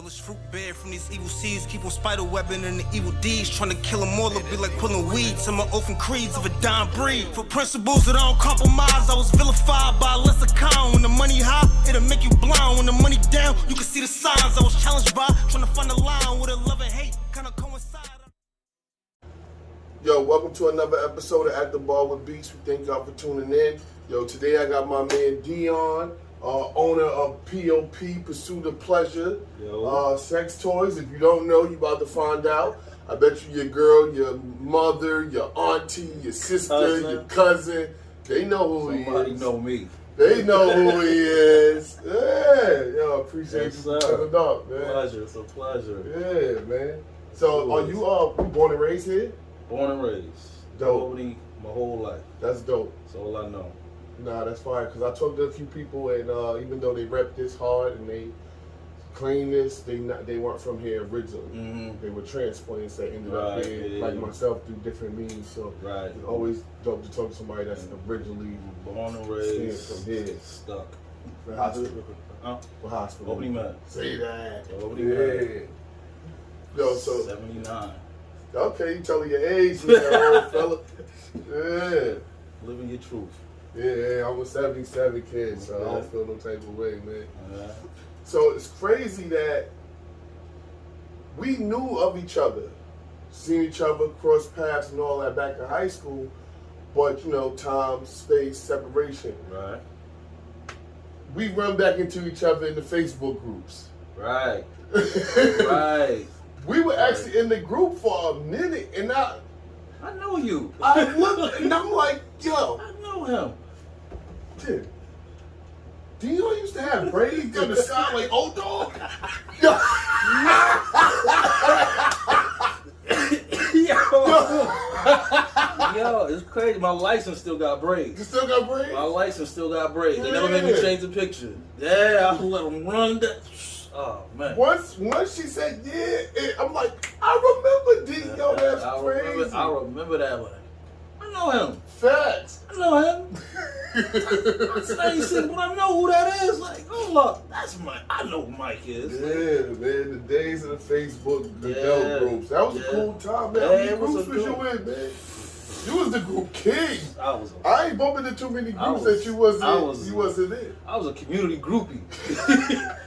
All this fruit bear from these evil seeds, keep on spider webbing and the evil deeds, trying to kill them all, it'll be like pulling weeds. Some are open creeds of a dying breed. For principles that don't compromise, I was vilified by a lesser kind. When the money high, it'll make you blind. When the money down, you can see the signs. I was challenged by trying to find a line with a love and hate kind of coincide. Yo, welcome to another episode of At the Bar Wit Beast. We thank y'all for tuning in. Yo, today I got my man Deon, owner of P.O.P, Pursuit of Pleasure, sex toys. If you don't know, you about to find out. I bet you your girl, your mother, your auntie, your sister, your cousin, they know who he is. Somebody know me. They know who he is. Yeah, yo, appreciate you coming up, man. Pleasure, it's a pleasure. Yeah, man. So, are you born and raised here? Born and raised. Dope. My whole life. That's dope. That's all I know. Nah, that's fine. Because I talked to a few people, and even though they rep this hard and they claim this, they weren't from here originally. Mm-hmm. They were transplants that ended up here, like myself, through different means. So it's always dope to talk to somebody that's originally born and raised from here. Stuck. For hospital. For hospital. Opening man. Say that. Opening man. Yo, so 79. Okay, you telling your age, you old fella. Yeah. Living your truth. Yeah, I'm a 77 kid, so I don't feel no type of way, man. Yeah. So it's crazy that we knew of each other, seen each other, crossed paths and all that back in high school, but you know, time, space, separation. Right. We run back into each other in the Facebook groups. Right. Right. We were actually in the group for a minute, and I know you. I look, and I'm like, yo. I know him. Dude, Deon used to have braids on the side like old dog. Yo. Yo, it's crazy. My license still got braids. You still got braids? My license still got braids. They never made me change the picture. Yeah, I let them run that. Oh man! Once she said I'm like, I remember D. Yo, that's crazy. I remember that one. I know him. Facts. I know him. I ain't seen, but I know who that is. Like, oh look, that's Mike. I know who Mike is. Yeah, man. The days of the Facebook, the Dell groups. That was a cool time, man. How many groups was you in, man? You was the group king. I ain't bumping into too many groups that you wasn't in. I was a community groupie.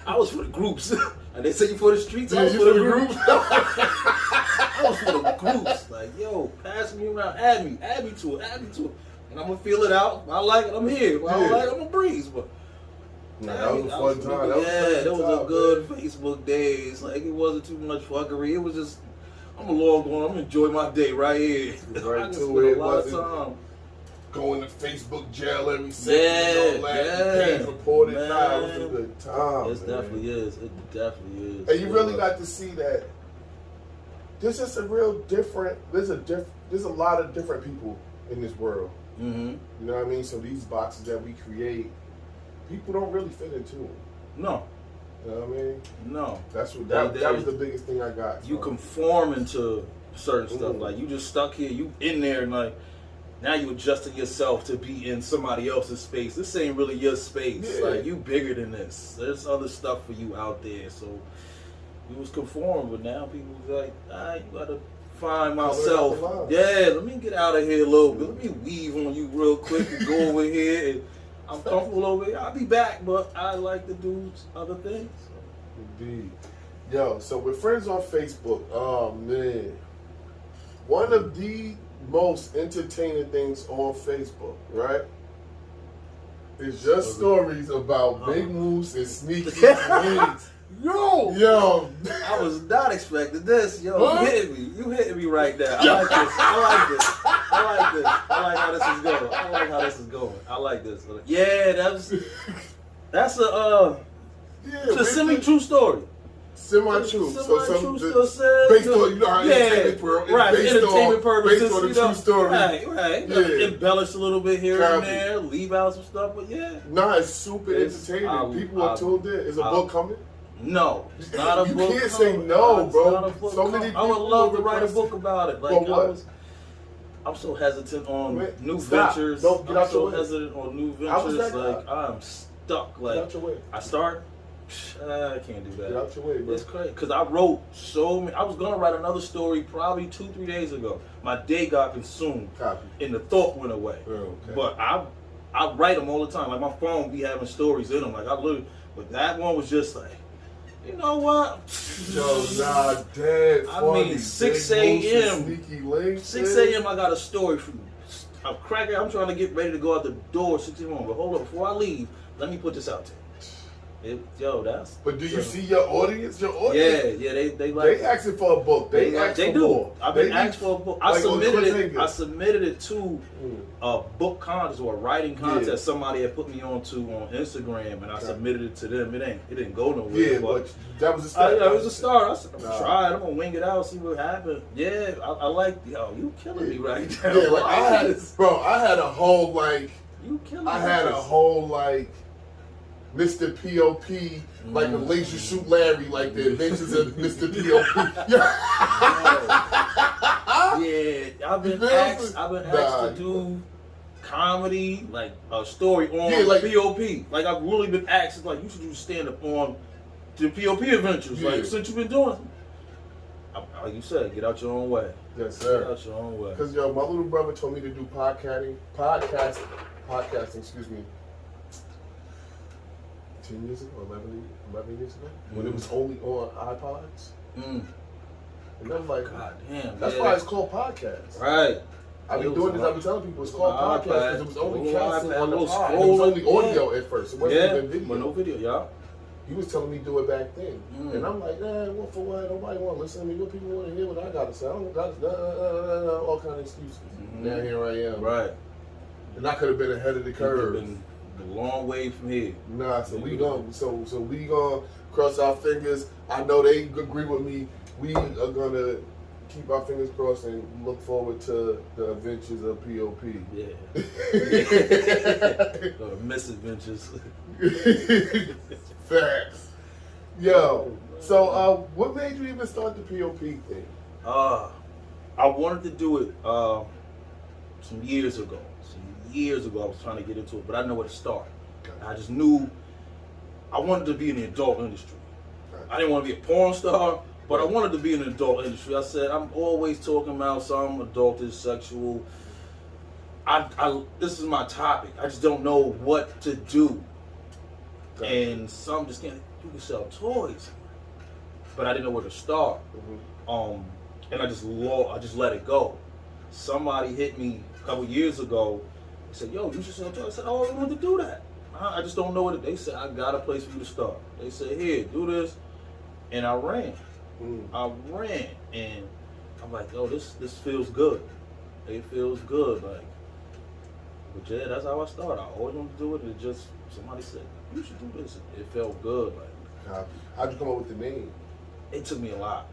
I was for the groups. And they say you for the streets, I was you for the groups. I was for the groups. Like, yo, pass me around, add me to it. And I'm gonna feel it out. If I like it, I'm here. If I don't like it, I'm gonna breeze. But that was a fun time. That was a good Facebook days. Like, it wasn't too much fuckery. It was just, I'm gonna log on. I'm gonna enjoy my day right here. Right to it. A lot of time. Going to Facebook jail every second. Page reported. Nah, it was a good time. It definitely is. It definitely is. And you really got to see that there's just a real different. There's a lot of different people in this world. Mm-hmm. You know what I mean? So these boxes that we create, people don't really fit into them. No. You know what I mean? No. That's what that was the biggest thing I got. You conform into certain stuff. Like, you just stuck here. You in there and like, now you adjusting yourself to be in somebody else's space. This ain't really your space. Yeah. Like, you bigger than this. There's other stuff for you out there. So you was conformed, but now people was like, you gotta find myself. Yeah, let me get out of here a little bit. Let me weave on you real quick and go over here. And I'm comfortable over here. I'll be back, but I like to do other things. Indeed. Yo, so we're friends on Facebook. Oh man. One of the most entertaining things on Facebook, right? It's just stories about big moves and sneaky things. Yo! I was not expecting this. Yo, you hitting me right now. I like how this is going. I like this. Yeah, that's a semi-true story. Semi-true. So based on, you know how entertainment purposes. Based on a true story. Right. Yeah. Embellish a little bit here and there, leave out some stuff, but yeah. Nah, it's super entertaining. People are told that. Is a book coming? No, it's not a book. You can't say no, bro. So many people I would love to write a book about it. Like, what? I'm so hesitant on new ventures. Don't get out your way. Hesitant on new ventures. Like, I'm stuck. Like, I start, I can't do that. Get out your way, bro. It's crazy because I wrote so many. I was gonna write another story probably 2-3 days ago. My day got consumed, and the thought went away. Oh, okay. But I write them all the time. Like my phone be having stories in them. Like I literally, but that one was just like, you know what? Yo, nah, dead. I mean, 6 a.m. Sneaky link. 6 a.m. I got a story for you. I'm cracking. I'm trying to get ready to go out the door 6 a.m. But hold up, before I leave, let me put this out there. That's. But do you see your audience? Your audience? Yeah, they like. They asking for a book. They do. More. I've been asked for a book. I Like submitted it to a book contest or a writing contest. Somebody had put me on Instagram, and I submitted it to them. It didn't go nowhere. Yeah, but that was a start. It was a start. I said, I'm gonna try it. I'm gonna wing it out, see what happens. Yeah, I like. Yo, you killing me right now. Yeah, like I had a whole like. You killing me. I had a whole like. Mr. P.O.P. like a laser shoot Larry, like the adventures of Mr. P.O.P. Yeah, I've been asked to do comedy, like a story on like, P.O.P. Like I've really been asked, like you should do stand up on the P.O.P. adventures. Yeah. Like since you've been doing, like you said, get out your own way. Yes, sir. Get out your own way. Because my little brother told me to do podcasting. Excuse me. 10 years ago, 11 years ago, when it was only on iPods. And I'm like, God damn, that's why it's called podcast. Right. I've been doing this, I've been telling people it's called podcast because it was only casting on the pod. It was only audio at first. It wasn't even video. But no video, y'all. He was telling me to do it back then. And I'm like, what for what? Nobody want to listen to me. What people want to hear what I got to say? I don't got all kind of excuses. Now here I am. Right. And I could have been ahead of the curve. A long way from here. Nah, so we gonna cross our fingers. I know they agree with me. We are gonna keep our fingers crossed and look forward to the adventures of P.O.P. Yeah. Misadventures. Facts. Yo, so what made you even start the P.O.P. thing? I wanted to do it some years ago. Years ago, I was trying to get into it, but I didn't know where to start. I just knew I wanted to be in the adult industry. I didn't want to be a porn star, but I wanted to be in the adult industry. I said, I'm always talking about some adultish, sexual. This is my topic. I just don't know what to do. And some just can't. You can sell toys, but I didn't know where to start. And I just let it go. Somebody hit me a couple years ago. He said, yo, you should sell toys. I said, oh, I wanted to do that. I just don't know what they said. I got a place for you to start. They said, here, do this. And I ran. And I'm like, oh, this feels good. It feels good. Like, but yeah, that's how I started. I always wanted to do it. And it just, somebody said, you should do this. It felt good. Like, how'd you come up with the name? It took me a lot.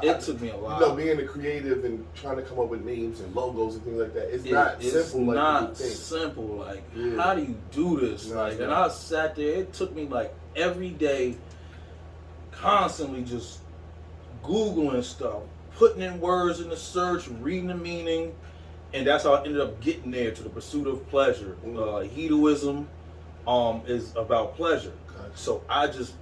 It took me a lot. You know, being a creative and trying to come up with names and logos and things like that, it's not simple. It's not simple. Like, how do you do this? And I sat there. It took me like every day, constantly just Googling stuff, putting in words in the search, reading the meaning, and that's how I ended up getting there to the pursuit of pleasure. Hedonism is about pleasure. So I just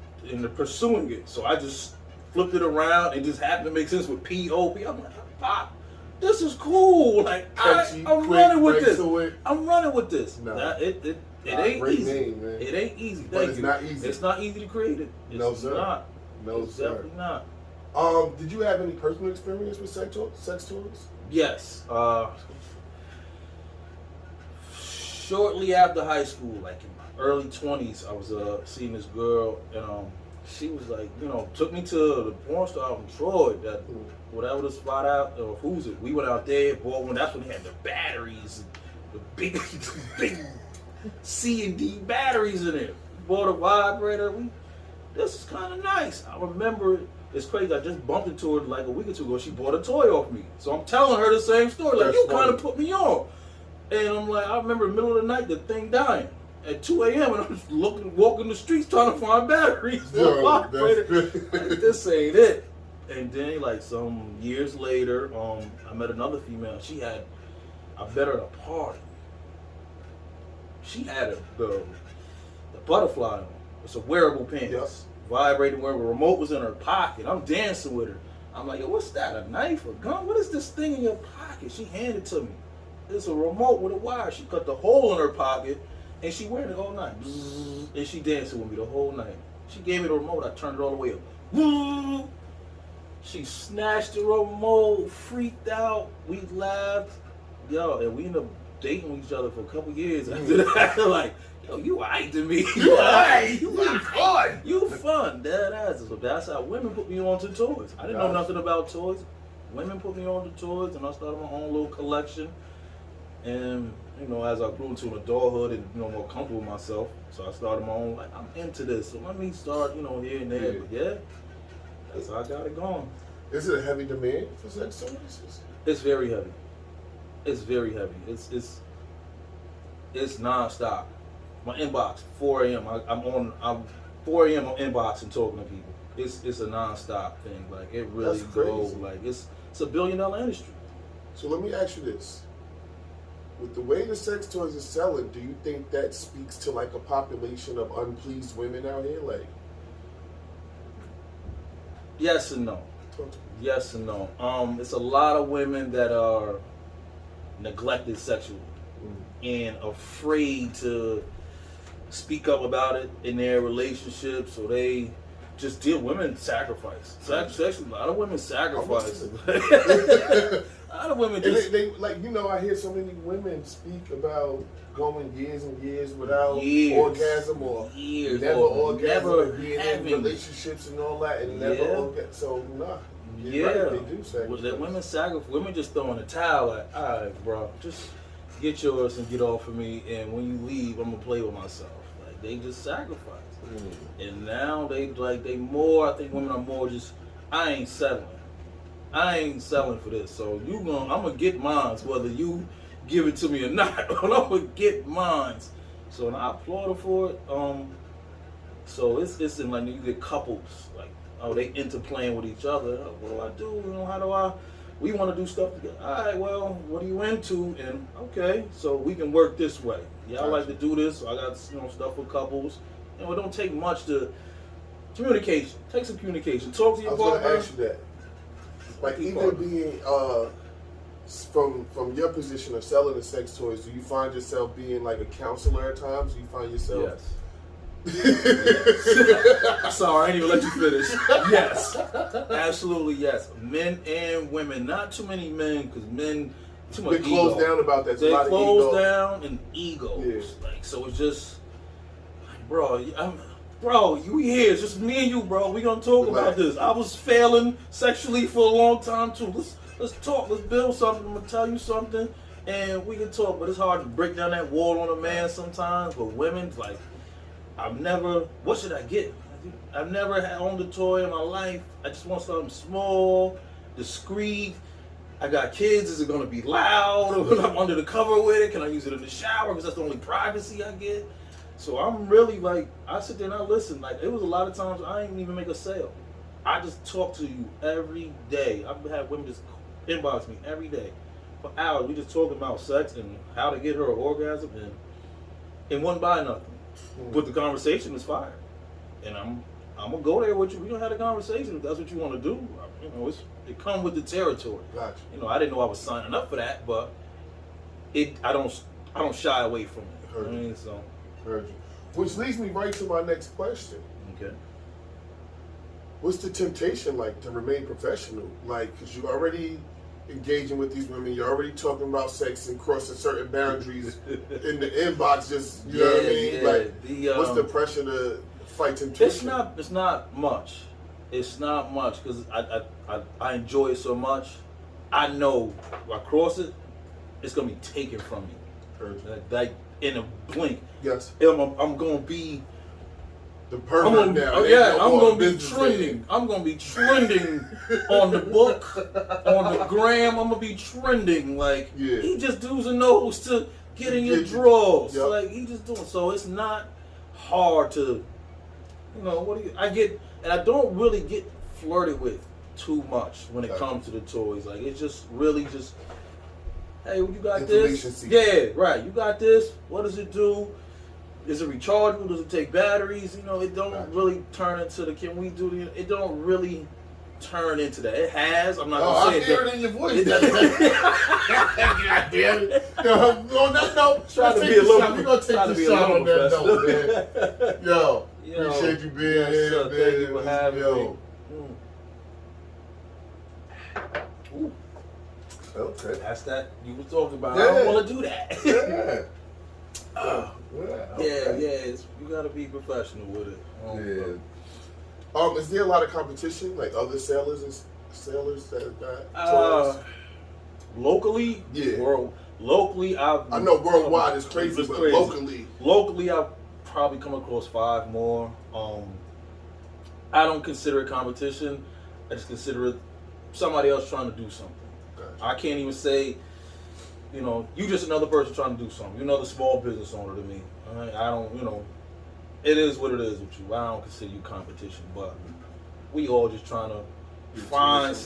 pursuing it. So I just flipped it around and just happened to make sense with P.O.P. I'm like, Pop, this is cool. Like, I'm running with this. I'm running with this. It ain't easy. Name, man. It ain't easy. But it's not easy. It's not easy to create it. No, sir. No, sir. Definitely not. Did you have any personal experience with sex toys? Yes. Shortly after high school, like in my early 20s, I was seeing this girl, and she was like, took me to the porn star in Troy, that whatever the spot out, or who's it? We went out there, bought one. That's when they had the batteries, the big C and D batteries in it. Bought a vibrator. This is kind of nice. I remember, it's crazy. I just bumped into her like a week or two ago. She bought a toy off me, so I'm telling her the same story. Like, you kind of put me on, and I'm like, I remember in the middle of the night, the thing dying. At 2 a.m. and I'm just walking the streets trying to find batteries for a vibrator. Like, this ain't it. And then, like, some years later, I met another female. I met her at a party. She had the butterfly on. It's a wearable pants. Yes. Vibrating where the remote was in her pocket. I'm dancing with her. I'm like, yo, what's that? A knife? A gun? What is this thing in your pocket? She handed it to me. It's a remote with a wire. She cut the hole in her pocket and she wearing it all night. And she dancing with me the whole night. She gave me the remote. I turned it all the way up. She snatched the remote, freaked out. We laughed. Yo, and we ended up dating each other for a couple years after that. Like, yo, you alright to me. You alright. You fun. You fun. That's how women put me on to toys. I didn't know nothing about toys. Women put me on to toys, and I started my own little collection. And, you know, as I grew into an adulthood and, you know, more comfortable with myself, so I started my own, like, I'm into this. So let me start, you know, here and there. But yeah, that's how I got it going. Is it a heavy demand for sex toys? It's very heavy. It's very heavy. It's nonstop. My inbox, 4 a.m. I'm 4 a.m. I'm inboxing talking to people. It's a nonstop thing. Like it really goes. Like it's a $1 billion industry. So let me ask you this: with the way the sex toys are selling, do you think that speaks to like a population of unpleased women out here? Like, yes and no. Yes and no. It's a lot of women that are neglected sexually and afraid to speak up about it in their relationships, so they just deal. Women sacrifice. Sexually, a lot of women sacrifice. A lot of women just they like, you know, I hear so many women speak about going years and years without orgasm or never orgasm and being in relationships and all that and never orgasm. So nah. Right, they do sacrifice. Women sacrifice. Women just throw in the towel like, all right, bro, just get yours and get off of me, and when you leave, I'm gonna play with myself. Like they just sacrifice. And now they more. I think women are more just. I ain't settling for this. So I'm gonna get mine, whether you give it to me or not. But I'm gonna get mine. So and I applaud her for it. So it's in like you get couples like. Oh, they interplaying with each other. What do I do? You know, how do I? We want to do stuff together. All right, well, what are you into? And okay, so we can work this way. Yeah, I like to do this. So I got stuff with couples. And it don't take much to communication. Take some communication. Talk to your partner. I was going to ask you that. Like even being from your position of selling the sex toys, do you find yourself being like a counselor at times? Do you find yourself? Yes. Sorry, I didn't even let you finish. Yes, absolutely yes. Men and women, not too many men, because men too much. They close down about that. They close down and egos. Yeah. Like so, it's just, bro. You here? It's just me and you, bro. We gonna talk about this. I was failing sexually for a long time too. Let's talk. Let's build something. I'm gonna tell you something, and we can talk. But it's hard to break down that wall on a man sometimes. But women, like. What should I get? I've never owned a toy in my life. I just want something small, discreet. I got kids. Is it going to be loud? When I'm under the cover with it? Can I use it in the shower? Because that's the only privacy I get. So I'm really like, I sit there and I listen. Like, it was a lot of times I didn't even make a sale. I just talk to you every day. I've had women just inbox me every day for hours. We just talking about sex and how to get her an orgasm and wouldn't buy nothing. But the conversation is fire, and I'm gonna go there with you. We gonna have a conversation if that's what you want to do. You know, it come with the territory. Gotcha. You know, I didn't know I was signing up for that, but I don't shy away from it. Heard I mean, so. Heard you. Which leads me right to my next question. Okay. What's the temptation like to remain professional? Like, because you already engaging with these women, you're already talking about sex and crossing certain boundaries in the inbox. Just you know what I mean? Yeah. Like, what's the pressure to fight temptation? It's not much. It's not much because I enjoy it so much. I know if I cross it, it's gonna be taken from me. Like in a blink. Yes. I'm gonna be. The pervert now. I'm gonna be trending. I'm gonna be trending on the book, on the gram. I'm gonna be trending. Like he just does a nose to get in your drawers. Yep. Like he just doing. So it's not hard to, I get, and I don't really get flirted with too much when it comes to the toys. Like it's just really just, hey, you got this? Yeah, right. You got this. What does it do? is it rechargeable? Does it take batteries? You know, it don't really turn into the. Can we do the? It don't really turn into that. It has. I'm not gonna say I hear it in your voice. It God damn it! Yo, on that note, try to be a little. We're gonna take the shot on that note, man. Yo, appreciate you being here, man. Thank you for having me. Ooh. Okay. That's that you were talking about. Yeah. I don't want to do that. You gotta be professional with it. Is there a lot of competition, like other sailors that got tours? Locally? Yeah. Locally, I know worldwide is crazy, but locally, I've probably come across 5 more. I don't consider it competition. I just consider it somebody else trying to do something. Gotcha. I can't even say, you just another person trying to do something. You're another small business owner to me. I don't, it is what it is with you. I don't consider you competition, but we all just trying to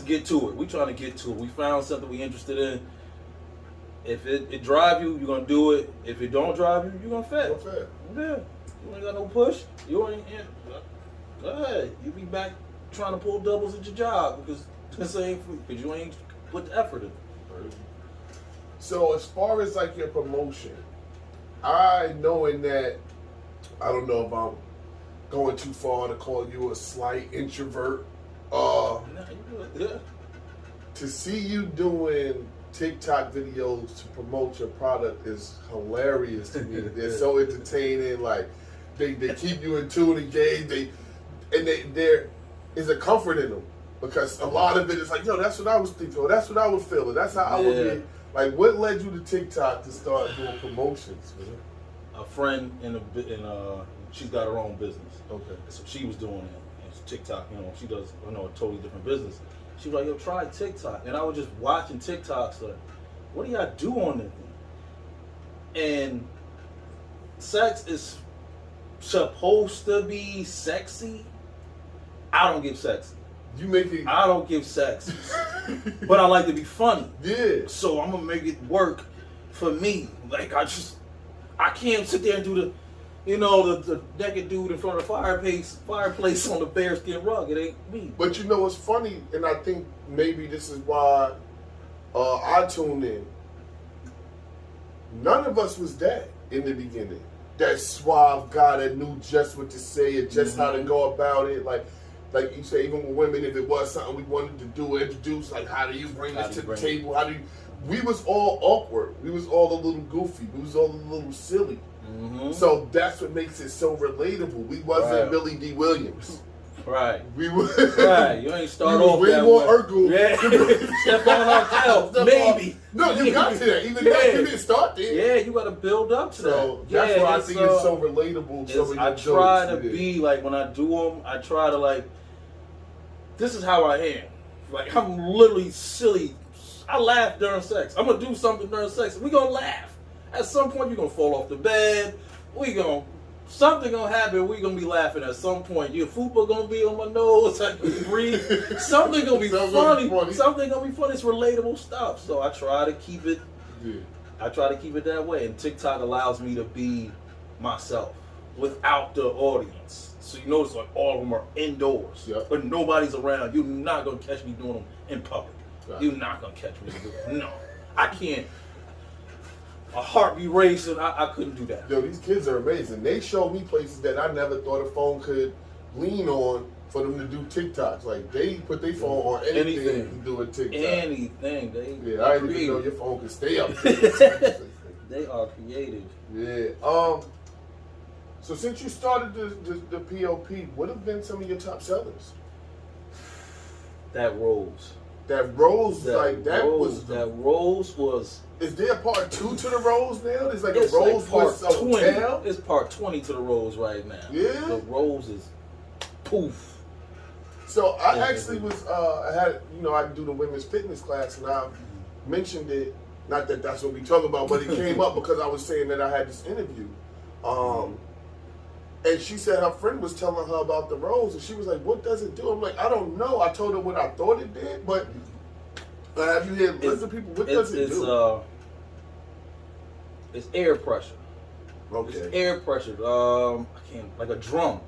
get to it. We trying to get to it. We found something we interested in. If it drive you, you're gonna do it. If it don't drive you, you're gonna fail. Yeah. You ain't got no push. You ain't. Go ahead. You be back trying to pull doubles at your job because you ain't put the effort in. So as far as like your promotion, knowing that, I don't know if I'm going too far to call you a slight introvert. To see you doing TikTok videos to promote your product is hilarious to me. They're so entertaining. Like they keep you in tune, engaged. There is a comfort in them because a lot of it is like, yo, that's what I was thinking. Or that's what I was feeling. That's how I would be. Like, what led you to TikTok to start doing promotions, man? A friend she's got her own business. Okay. So she was doing it. And TikTok, she does a totally different business. She was like, yo, try TikTok. And I was just watching TikToks like, what do y'all do on this thing? And sex is supposed to be sexy. I don't give sexy. I don't give sex. But I like to be funny. Yeah. So I'm gonna make it work for me. Like I can't sit there and do the naked dude in front of the fireplace on the bearskin rug. It ain't me. But it's funny, and I think maybe this is why I tuned in. None of us was that in the beginning. That suave guy that knew just what to say and just how to go about it. Like you say, even with women, if it was something we wanted to do, introduce, like how do you bring this to the table? We was all awkward. We was all a little goofy. We was all a little silly. Mm-hmm. So that's what makes it so relatable. We wasn't Billy D. Williams. Right. We were. Right. You ain't start off way that more way. Urkel. Yeah. Step on ourselves. Maybe. No, you got to that. Even that, you didn't start there. Yeah, you got to build up to that. That's why I think it's so relatable. I try to be like, when I do them, I try to like, this is how I am. Like, I'm literally silly. I laugh during sex. I'm going to do something during sex. We're going to laugh. At some point, you're going to fall off the bed. Something going to happen. We're going to be laughing at some point. Your fupa going to be on my nose. I can breathe. Something going to be funny. Something going to be funny. It's relatable stuff. So I try to keep it. Yeah. I try to keep it that way. And TikTok allows me to be myself without the audience. So you notice like all of them are indoors. Yep. But nobody's around. You're not going to catch me doing them in public. Right. You're not going to catch me doing them. No. I can't. A heart be racing. I couldn't do that. Yo, these kids are amazing. They show me places that I never thought a phone could lean on for them to do TikToks. Like, they put their phone on anything to do a TikTok. Anything. I didn't even know your phone could stay up. They are creative. Yeah. So since you started the P.O.P, what have been some of your top sellers? That Rose. That Rose was. Is there a part 2 to the Rose now? There's like a Rose with a hotel? It's part 20 to the Rose right now. Yeah? The Rose is poof. So I actually was, I do the women's fitness class, and I mentioned it, not that that's what we talk about, but it came up because I was saying that I had this interview. And she said her friend was telling her about the Rose, and she was like, what does it do? I'm like, I don't know. I told her what I thought it did, but have you heard other people? What does it do? It's air pressure. Okay. It's air pressure. I can't, like a drum.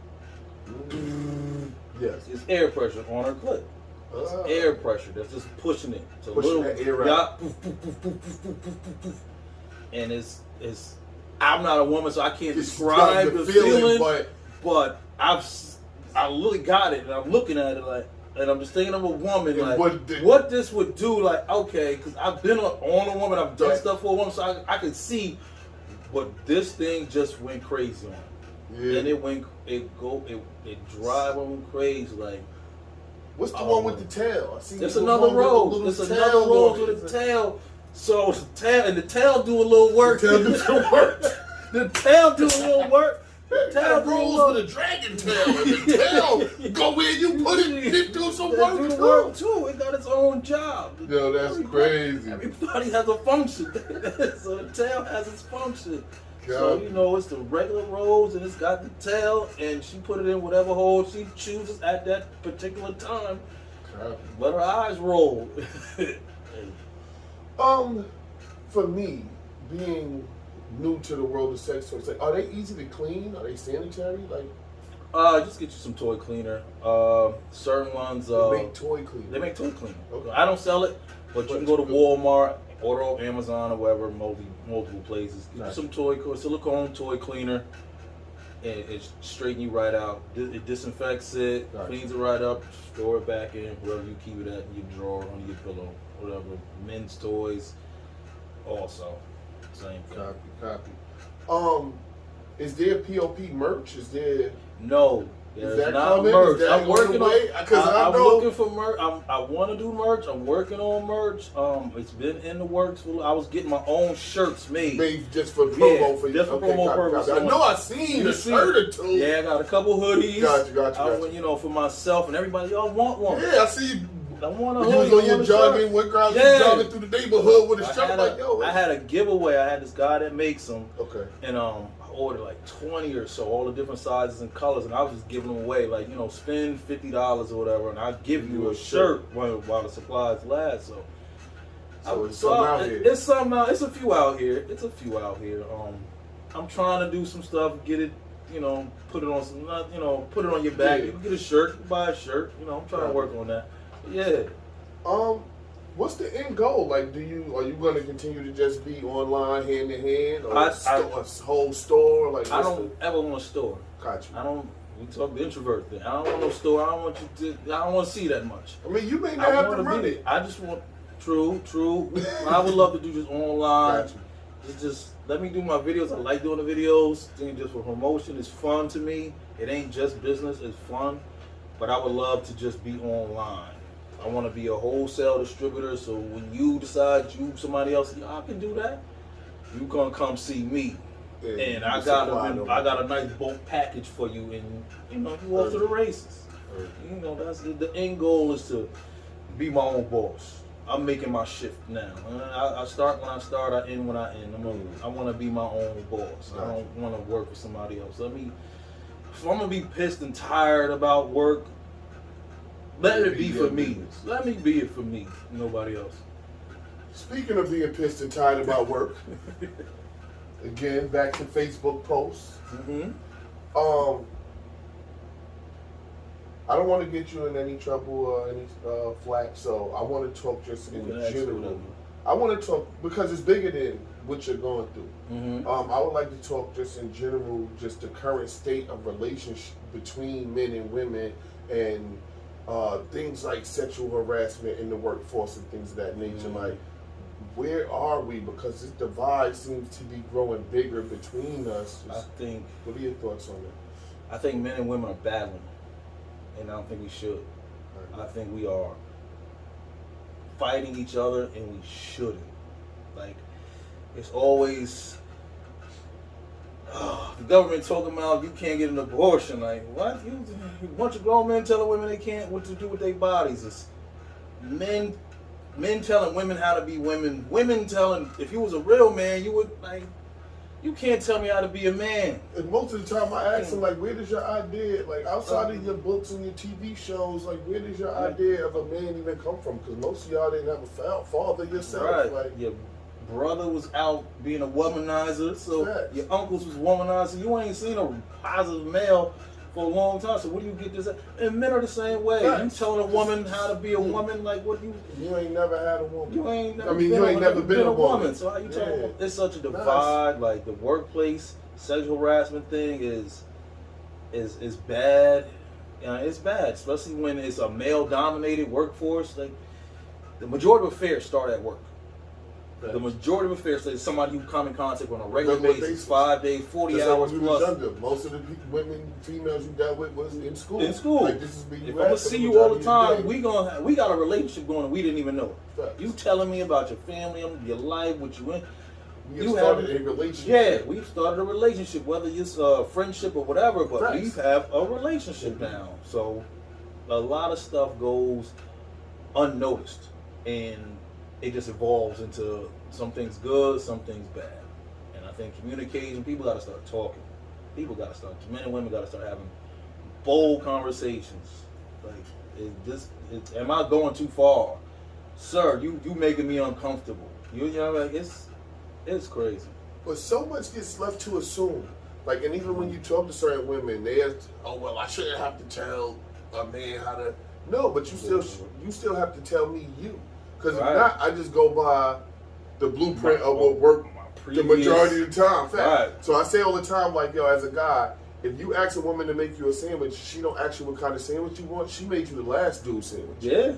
Yes. It's air pressure on her clit. It's air pressure that's just pushing it. So Pushing that air out. Poof, poof, poof, poof, poof, poof, poof, poof. And it's. I'm not a woman, so I can't describe the feeling. But I really got it, and I'm looking at it like, and I'm just thinking of a woman, and like what this would do. Like, okay, because I've been on a woman, I've done stuff for a woman, so I could see. But this thing just went crazy on it. Yeah. And it drive on crazy. Like, what's the one with the tail? I see. It's another rose. It's another rose with a tail. So the tail do a little work. The tail do some work. The tail do a little work. That rose with a dragon tail, and the tail go where you put it. It do some work too. It got its own job. Yo, that's crazy. Everybody has a function. So the tail has its function. God. So it's the regular rose, and it's got the tail, and she put it in whatever hole she chooses at that particular time. God. Let her eyes roll. For me, being new to the world of sex toys, like, are they easy to clean? Are they sanitary? Like, just get you some toy cleaner. Certain ones. They make toy cleaner. They make toy cleaner. Okay. I don't sell it, but you can go to Walmart, order on Amazon or wherever, multiple places. Get you some silicone toy cleaner, and it straightens you right out. It disinfects it, cleans it right up, store it back in wherever you keep it at, in your drawer, under your pillow, whatever. Men's toys, also. Same thing. Copy. Is there P.O.P merch? Is there? No. Is that not coming? merch. Is that I'm working on. I'm looking for merch. I want to do merch. I'm working on merch. It's been in the works. I was getting my own shirts made. Made just for promo for you. Just for promo purposes. I know I seen a shirt or two. Yeah, I got a couple hoodies. Got you. For myself and everybody. Y'all want one? Yeah, I see you. I want a hoodie. You was on your jogging, went around jogging through the neighborhood with a shirt like, yo. I had a giveaway. I had this guy that makes them. Okay. And I ordered like 20 or so, all the different sizes and colors, and I was just giving them away, like, spend $50 or whatever, and I'll give you a shirt while the supplies last. So it's something out here. It's something out. It's a few out here. I'm trying to do some stuff, get it, put it on some, put it on your back. You can get a shirt, you buy a shirt. I'm trying to work on that. Yeah. What's the end goal? Like, are you going to continue to just be online, hand in hand, or a whole store? Like, I don't ever want a store. Got you. We talk the introvert thing. I don't want no store. I don't want to see that much. I mean, you may not have to run it. I just want. True. I would love to do just online. Got you. Just let me do my videos. I like doing the videos. Just for promotion. It's fun to me. It ain't just business. It's fun. But I would love to just be online. I want to be a wholesale distributor, so when you decide somebody else, I can do that. You gonna come see me, and I got a nice bulk package for you, and you off to the races. That's the end goal is to be my own boss. I'm making my shift now. I start when I start. I end when I end. I want to be my own boss. I don't want to work for somebody else. If I'm gonna be pissed and tired about work, let it be for me. Let me be it for me. Nobody else. Speaking of being pissed and tired about work, again, back to Facebook posts. Mm-hmm. I don't want to get you in any trouble or any flack, so I want to talk just in general. I want to talk because it's bigger than what you're going through. Mm-hmm. I would like to talk just in general, just the current state of relationship between men and women, and things like sexual harassment in the workforce and things of that nature. Mm-hmm. Like, where are we? Because this divide seems to be growing bigger between us. What are your thoughts on it? I think men and women are battling, and I don't think we should. I think we are fighting each other, and we shouldn't. Like, it's always the government talking about you can't get an abortion. Like, what? You a bunch of grown men telling women they can't what to do with their bodies. It's men telling women how to be women. Women telling, if you was a real man, you would you can't tell me how to be a man. And most of the time I ask them, like, where does your idea, like, outside of your books and your TV shows, like, where does your idea of a man even come from? Because most of y'all didn't have a father yourself. Right. Like, Your brother was out being a womanizer, so Facts. your uncles was womanizing. You ain't seen a positive male for a long time. So where do you get this at? And men are the same way. Facts. You telling a woman how to be a woman, like what you? You ain't never had a woman. You ain't never. You ain't never been a woman. So how you telling? Yeah. It's such a divide. Like the workplace sexual harassment thing is bad. It's bad, especially when it's a male-dominated workforce. Like the majority of affairs start at work. Right. The majority of affairs is somebody you come in contact with on a regular basis, 5 days, 40 hours plus. Younger, most of the women, females you dealt with was in school. In school. Like, this is if I'm gonna see you all the time, we got a relationship going and we didn't even know it. Right. You telling me about your family, your life, what you in. You started a relationship. Yeah, we've started a relationship, whether it's a friendship or whatever, but we have a relationship now. So a lot of stuff goes unnoticed, and it just evolves into some things good, some things bad. And I think communication, people got to start talking. Men and women got to start having bold conversations. Like, am I going too far? Sir, you making me uncomfortable. You know, like it's crazy. But so much gets left to assume. Like, and even when you talk to certain women, they ask, "Oh well, I shouldn't have to tell a man how to." No, but you still have to tell me you, because if not, I just go by the blueprint of what worked the majority of the time. Fact. Right. So I say all the time, like, yo, as a guy, if you ask a woman to make you a sandwich, she don't ask you what kind of sandwich you want. She made you the last dude sandwich. Yeah.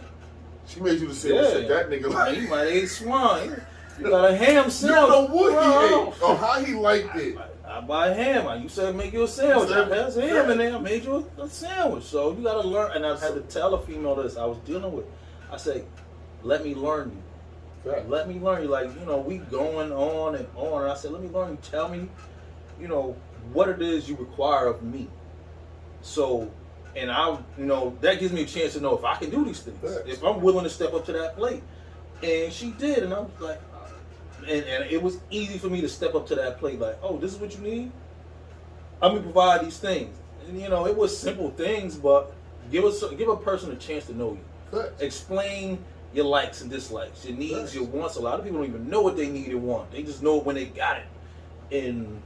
She made you the sandwich that nigga like. He might ate swine. You got a ham sandwich. You don't know what he ate or how he liked it. I buy ham. You said make you a sandwich. There's ham in there. I made you a sandwich. So you got to learn. And I've had to tell a female this I was dealing with. I say, let me learn you. Right. Let me learn you. Like, you know, we going on and on. And I said, let me learn you. Tell me, you know, what it is you require of me. So, and that gives me a chance to know if I can do these things. Right. If I'm willing to step up to that plate. And she did. And I was like, and it was easy for me to step up to that plate, like, oh, this is what you need? I'm gonna provide these things. And it was simple things, but give a person a chance to know you. Right. Explain your likes and dislikes, your needs, your wants. A lot of people don't even know what they need and want. They just know when they got it. And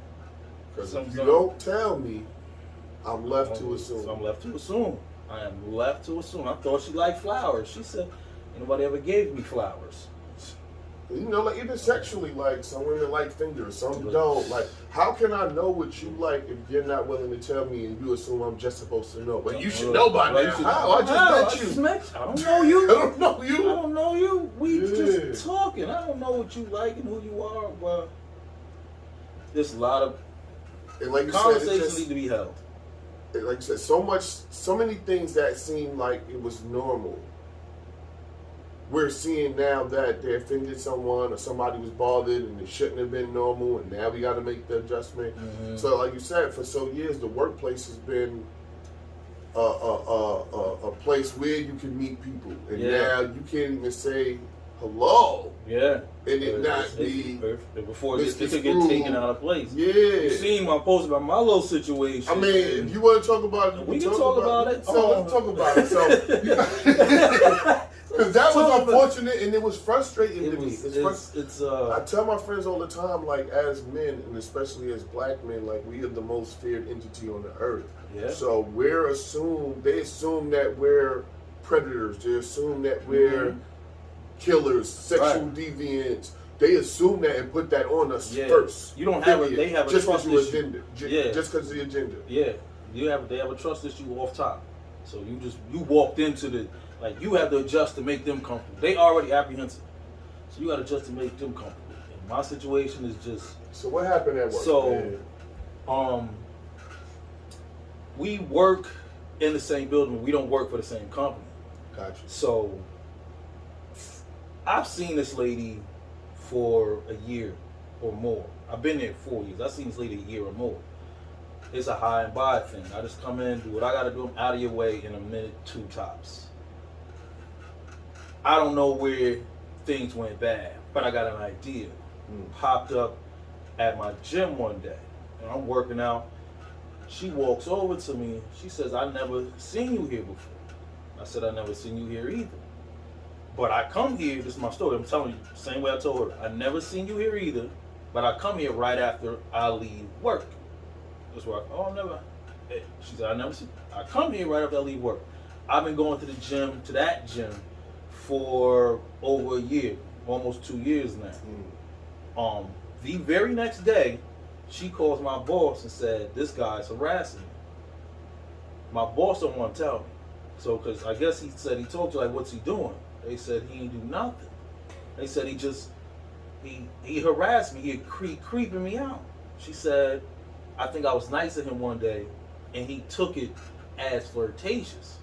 because if you don't tell me, I'm left to assume. So I'm left to assume. I am left to assume. I thought she liked flowers. She said, nobody ever gave me flowers. Like even sexually, like some women like fingers, some don't. Like, how can I know what you like if you're not willing to tell me and you assume I'm just supposed to know? But you should know by now. How? I just met you. I don't know you. I don't know you. I don't know you. We just talking. I don't know what you like and who you are, but there's a lot of conversations need to be held. Like you said, so many things that seem like it was normal. We're seeing now that they offended someone or somebody was bothered and it shouldn't have been normal, and now we got to make the adjustment. Mm-hmm. So, like you said, for so years, the workplace has been a place where you can meet people, and now you can't even say hello. Yeah, and it not be before it could get taken out of place. Yeah, you seen my post about my little situation. I mean, if you want to talk about it, we can talk about it. So let's talk about it. So. Because that was unfortunate and it was frustrating to me. I tell my friends all the time, like, as men and especially as black men, like, we are the most feared entity on the earth. Yeah. So they assume that we're predators. They assume that we're killers, sexual deviants. They assume that and put that on us first. You don't have they have a trust issue. Just because of the agenda. Yeah. They have a trust issue off top. So you walked into the. Like, you have to adjust to make them comfortable. They already apprehensive. So you got to adjust to make them comfortable. And my situation is just... So what happened at work? So, we work in the same building. We don't work for the same company. Gotcha. So, I've seen this lady for a year or more. I've been there 4 years. I've seen this lady a year or more. It's a high and buy thing. I just come in, do what I got to do. I'm out of your way in a minute, 2 tops. I don't know where things went bad, but I got an idea. Popped up at my gym one day, and I'm working out. She walks over to me. She says, I never seen you here before. I said, I never seen you here either. But I come here, this is my story, I'm telling you, same way I told her. I never seen you here either, but I come here right after I leave work. That's why, never. She said, I never see. I come here right after I leave work. I've been going to that gym, for over a year, almost 2 years now. The very next day, she calls my boss and said, this guy's harassing me. My boss don't want to tell me. So, because I guess he said he told you, like, what's he doing? They said he ain't do nothing. They said he harassed me. He creeping me out. She said, I think I was nice to him one day, and he took it as flirtatious.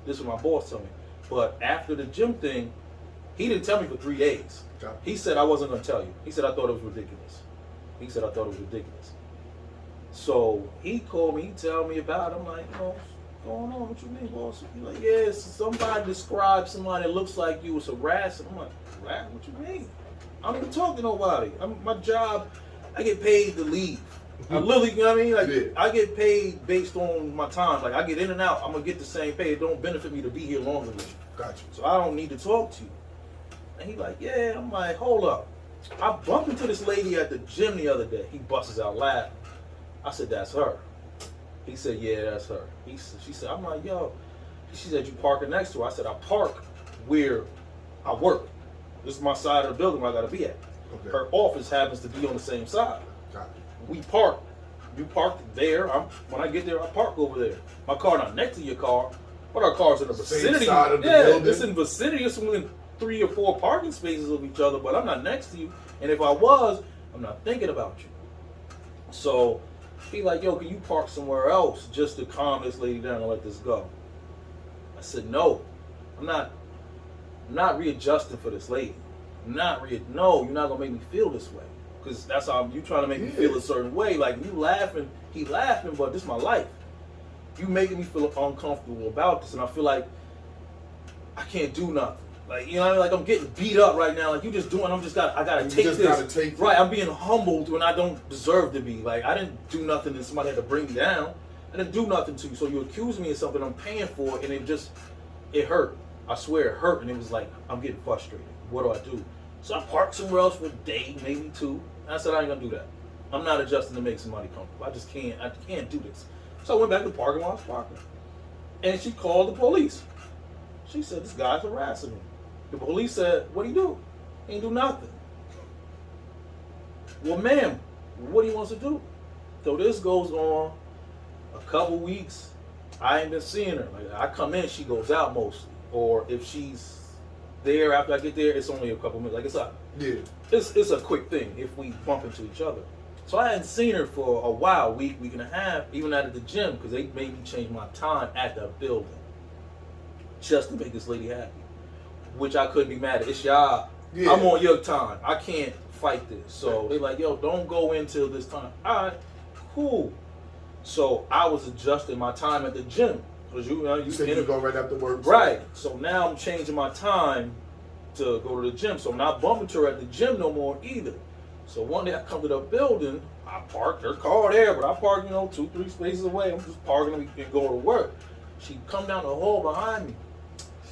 This is what my boss told me. But after the gym thing, he didn't tell me for 3 days. Okay. He said, I wasn't going to tell you. He said, I thought it was ridiculous. So he called me, he told me about it. I'm like, what's going on? What you mean, boss? He's like, yeah, somebody described somebody that looks like you was harassing. I'm like, harassing? What you mean? I don't even talk to nobody. My job, I get paid to leave. I literally, you know what I mean? Like, yeah. I get paid based on my time. Like, I get in and out, I'm going to get the same pay. It don't benefit me to be here longer than you. Gotcha. So I don't need to talk to you. And he like, yeah. I'm like, hold up. I bumped into this lady at the gym the other day. He busts out laughing. I said, that's her. He said, yeah, that's her. She said, I'm like, yo. She said, you parking next to her. I said, I park where I work. This is my side of the building where I got to be at. Okay. Her office happens to be on the same side. Gotcha. We park. You park there. When I get there, I park over there. My car not next to your car, but our cars in the vicinity. Same side of the building. It's in vicinity. It's within 3 or 4 parking spaces of each other, but I'm not next to you. And if I was, I'm not thinking about you. So he like, yo, can you park somewhere else just to calm this lady down and let this go? I said, no, I'm not readjusting for this lady. No, you're not gonna make me feel this way. Because that's how you trying to make me feel a certain way. Like, you laughing, he laughing, but this is my life. You making me feel uncomfortable about this, and I feel like I can't do nothing. Like, you know what I mean? Like, I'm getting beat up right now. Like, you just doing, I gotta take this. Right, I'm being humbled when I don't deserve to be. Like, I didn't do nothing and somebody had to bring me down. I didn't do nothing to you. So you accuse me of something I'm paying for, and it hurt. I swear it hurt, and it was like, I'm getting frustrated. What do I do? So I parked somewhere else for a day, maybe 2. And I said, I ain't gonna do that. I'm not adjusting to make somebody comfortable. I can't do this. So I went back to the parking while I was parking. And she called the police. She said, this guy's harassing me. The police said, what'd he do? He ain't do nothing. Well, ma'am, what he wants to do? So this goes on a couple weeks. I ain't been seeing her. Like, I come in, she goes out mostly. Or if she's there after I get there, it's only a couple minutes. Like, it's a quick thing if we bump into each other. So I hadn't seen her for a while, week and a half, even out at the gym, because they made me change my time at the building just to make this lady happy, which I couldn't be mad at. It's y'all. Yeah. I'm on your time. I can't fight this. So they're like, yo, don't go in till this time. All right, cool. So I was adjusting my time at the gym. Because you said you go right after work. Right. So now I'm changing my time to go to the gym. So I'm not bumping to her at the gym no more either. So one day I come to the building, I parked her car there, but I parked, 2-3 spaces away. I'm just parking and going to work. She come down the hall behind me.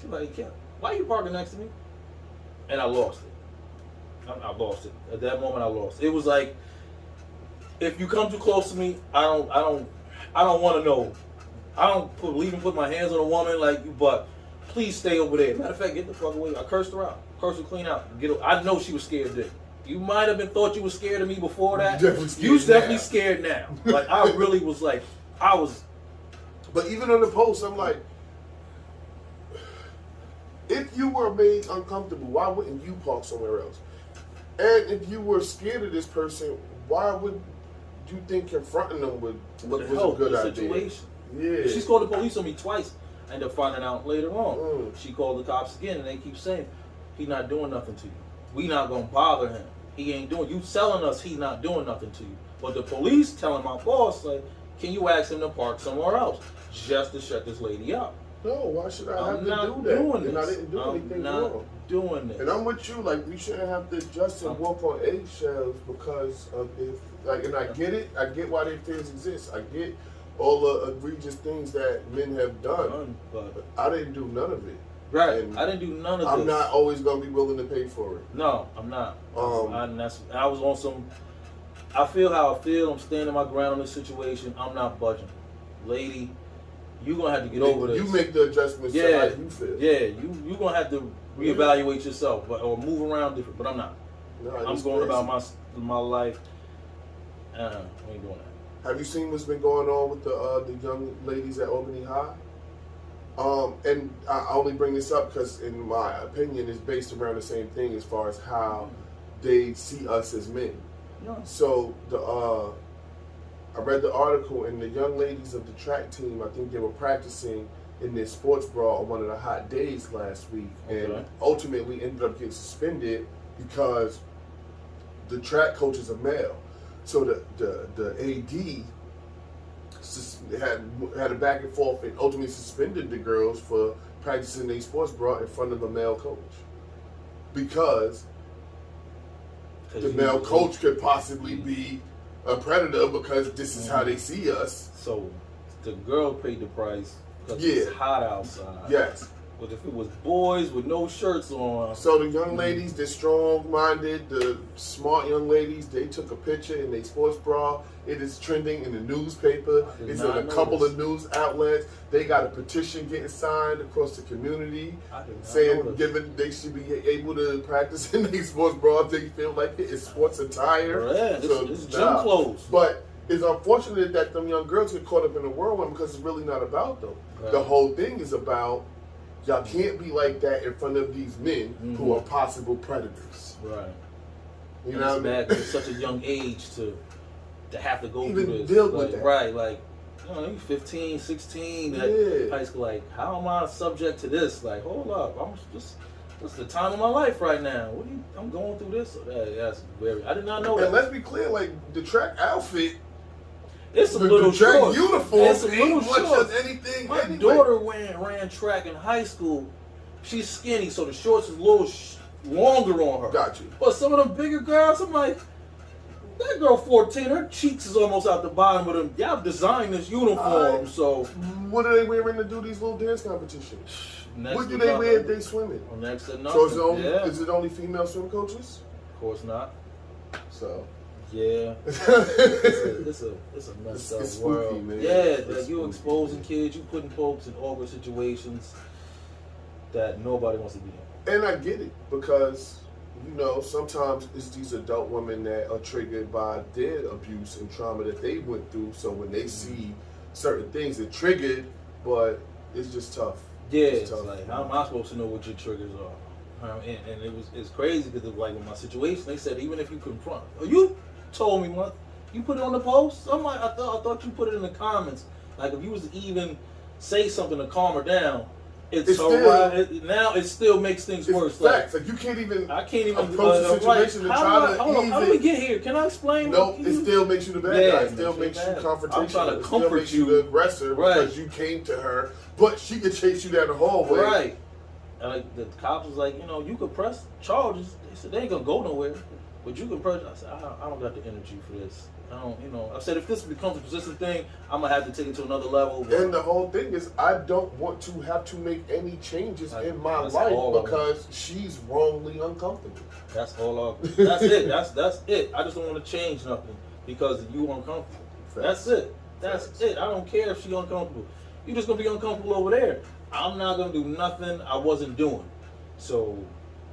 She's like, yeah, why are you parking next to me? And I lost it. I lost it. At that moment, I lost it. It was like, if you come too close to me, I don't want to know. I don't believe in putting my hands on a woman like you, but please stay over there. Matter of fact, get the fuck away. I cursed her out. Cursed her clean out. I know she was scared then. You might have thought you were scared of me before that. You was definitely scared now. Like, I really was like, But even on the post, I'm like, if you were made uncomfortable, why wouldn't you park somewhere else? And if you were scared of this person, why would you think confronting them was a good idea? Situation. Yeah. She's called the police on me twice. I ended up finding out later on. She called the cops again, and they keep saying, he's not doing nothing to you. We not going to bother him. He ain't doing, you telling us he not doing nothing to you. But the police telling my boss, like, can you ask him to park somewhere else just to shut this lady up? No, why should I have to do that? And I didn't do anything wrong. Doing this. And I'm with you, like, we shouldn't have to adjust and walk on eggshells because of and I get it. I get why their fears exist. I get all the egregious things that men have done. But I didn't do none of it. Right. And I didn't do none of this. I'm not always gonna be willing to pay for it. No, I'm not. I was on some. I feel how I feel. I'm standing my ground on this situation. I'm not budging, lady. You gonna have to get over this. You make the adjustments to how you feel. Yeah, you gonna have to reevaluate yourself, or move around different. But I'm not. No, I'm going about my life. We ain't doing that. Have you seen what's been going on with the young ladies at Albany High? And I only bring this up because, in my opinion, it's based around the same thing as far as how they see us as men. Yeah. So I read the article, and the young ladies of the track team, I think they were practicing in their sports bra on one of the hot days last week, and ultimately ended up getting suspended because the track coach is a male. So the AD had a back and forth and ultimately suspended the girls for practicing their sports bra in front of the male coach because the male coach could possibly be a predator because this is how they see us. So the girl paid the price because it's hot outside. Yes. But if it was boys with no shirts on. So the young ladies, the strong-minded, the smart young ladies, they took a picture in their sports bra. It is trending in the newspaper. It's in a couple of news outlets. They got a petition getting signed across the community saying they should be able to practice in their sports bra if they feel like it. It's sports attire. Yeah, it's gym clothes. But it's unfortunate that them young girls get caught up in the whirlwind because it's really not about them. Right. The whole thing is about y'all can't be like that in front of these men who are possible predators. Right. You know what I mean? At such a young age to have to go even through this. Deal with that. Right, like, you know, you 15, 16, high school, like, how am I subject to this? Like, hold up, this is the time of my life right now. I'm going through this. That's very, I did not know that. And let's be clear, like, the track outfit, it's a little the track short. uniform it's a ain't little much short. as anything. My anyway. daughter ran track in high school. She's skinny, so the shorts is a little longer on her. Got you. But some of the bigger girls, I'm like, that girl 14, her cheeks is almost out the bottom of them. Y'all designed this uniform, so. What are they wearing to do these little dance competitions? What do they wear if they swimming? Next to nothing. So is it only female swim coaches? Of course not. So. Yeah. it's a messed up spooky, world. man. Yeah, that you exposing kids, you putting folks in awkward situations that nobody wants to be in. And I get it because, you know, sometimes it's these adult women that are triggered by their abuse and trauma that they went through. So when they see certain things, they're triggered, but it's just tough. Yeah, it's tough. Like, how am I supposed to know what your triggers are? And it's crazy because like in my situation, they said even if you confront, you told me you put it on the post. I'm like, I thought you put it in the comments. Like if you was to even say something to calm her down, it's alright. Now it still makes things worse. Facts. Like you can't even. I can't even approach the situation and try to ease how do we get here? Can I explain? Nope. It still makes you the bad guy. It still makes you confrontational. I'm trying to comfort makes you the aggressor because you came to her, but she could chase you down the hallway. Right. And like the cops was like, you know, you could press charges. They said they ain't gonna go nowhere, but you can press. I said I don't got the energy for this. I don't, you know. I said if this becomes a persistent thing, I'm gonna have to take it to another level. And the whole thing is, I don't want to have to make any changes in my life because she's wrongly uncomfortable. That's all. That's it. That's it. I just don't want to change nothing because you uncomfortable. That's it. That's it. I don't care if she's uncomfortable. You're just gonna be uncomfortable over there. I'm not gonna do nothing I wasn't doing. So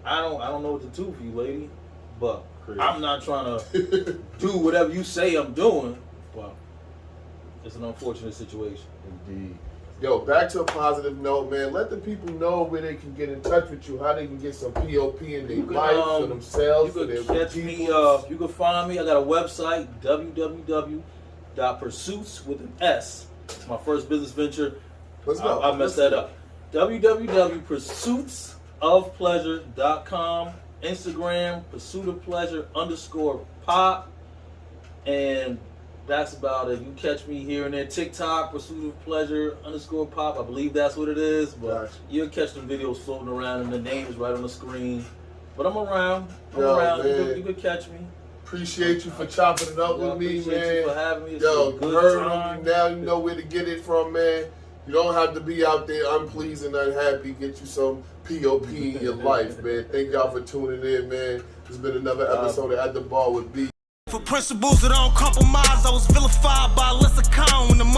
I don't know what to do for you, lady. But I'm not trying to do whatever you say I'm doing. Well, it's an unfortunate situation. Indeed. Yo, back to a positive note, man. Let the people know where they can get in touch with you, how they can get some P.O.P. in their life, for themselves, for their catch me. You can find me. I got a website, www.pursuits with an S. It's my first business venture. Let's go. I messed that up. www.pursuitsofpleasure.com. Instagram, pursuitofpleasure_pop. And that's about it. You catch me here and there. TikTok, pursuitofpleasure_pop. I believe that's what it is. But you'll catch some videos floating around and the name is right on the screen. But I'm around. You can catch me. Appreciate you for chopping it up with me, man. You for having me. Yo, you heard him. Now you know where to get it from, man. You don't have to be out there unpleased and unhappy. Get you some P.O.P. in your life, man. Thank y'all for tuning in, man. There's been another episode of At the Bar with Beast. For principles that don't compromise, I was vilified by a lesser count.